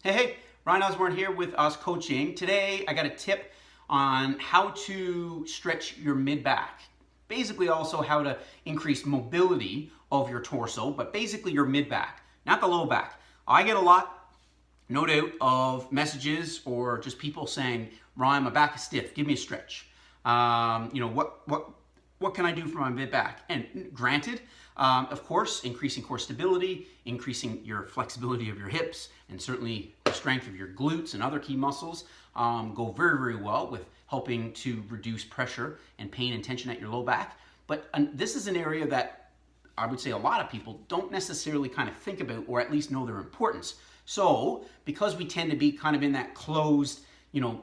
Hey, Ryan Osborne here with Oz Coaching. Today I got a tip on how to stretch your mid-back. Basically also how to increase mobility of your torso, but basically your mid-back, not the low back. I get a lot, no doubt, of messages or just people saying, Ryan, my back is stiff, give me a stretch. What can I do for my mid-back? And granted, of course, increasing core stability, increasing your flexibility of your hips, and certainly the strength of your glutes and other key muscles go very, very well with helping to reduce pressure and pain and tension at your low back. But this is an area that I would say a lot of people don't necessarily kind of think about or at least know their importance. So because we tend to be kind of in that closed,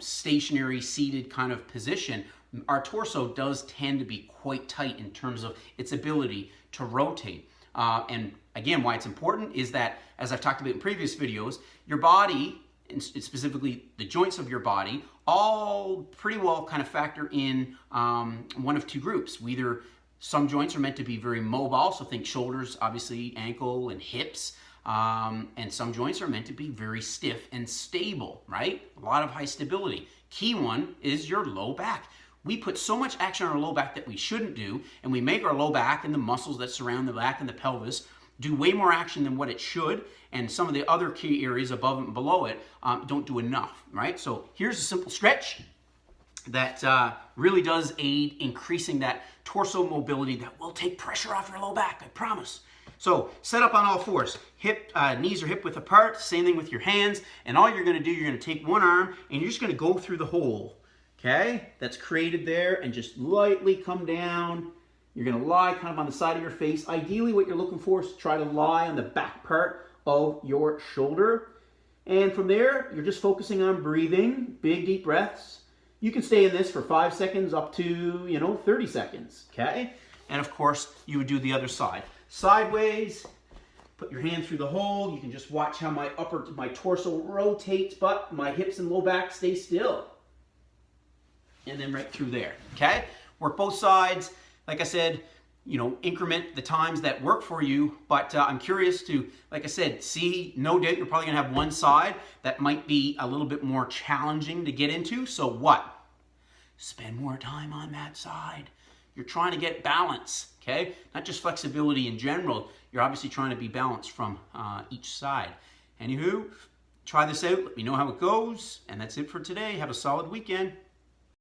stationary, seated kind of position, our torso does tend to be quite tight in terms of its ability to rotate. And again, why it's important is that, as I've talked about in previous videos, your body, and specifically the joints of your body, all pretty well kind of factor in one of two groups. Either some joints are meant to be very mobile, so think shoulders, obviously ankle and hips, and some joints are meant to be very stiff and stable, right? A lot of high stability. Key one is your low back. We put so much action on our low back that we shouldn't do, and we make our low back and the muscles that surround the back and the pelvis do way more action than what it should, and some of the other key areas above and below it don't do enough, right? So here's a simple stretch that really does aid increasing that torso mobility that will take pressure off your low back, I promise. So set up on all fours, knees are hip width apart, same thing with your hands, and all you're gonna do, you're gonna take one arm and you're just gonna go through the hole, okay? That's created there, and just lightly come down. You're gonna lie kind of on the side of your face. Ideally what you're looking for is to try to lie on the back part of your shoulder. And from there, you're just focusing on breathing, big deep breaths. You can stay in this for 5 seconds up to, 30 seconds, okay? And of course, you would do the other side. Sideways, put your hand through the hole. You can just watch how my torso rotates, but my hips and low back stay still. And then right through there, okay? Work both sides. Like I said, increment the times that work for you, but I'm curious to, like I said, see, no doubt you're probably gonna have one side that might be a little bit more challenging to get into, so what? Spend more time on that side. You're trying to get balance, okay? Not just flexibility in general, you're obviously trying to be balanced from each side. Anywho, try this out, let me know how it goes, and that's it for today. Have a solid weekend.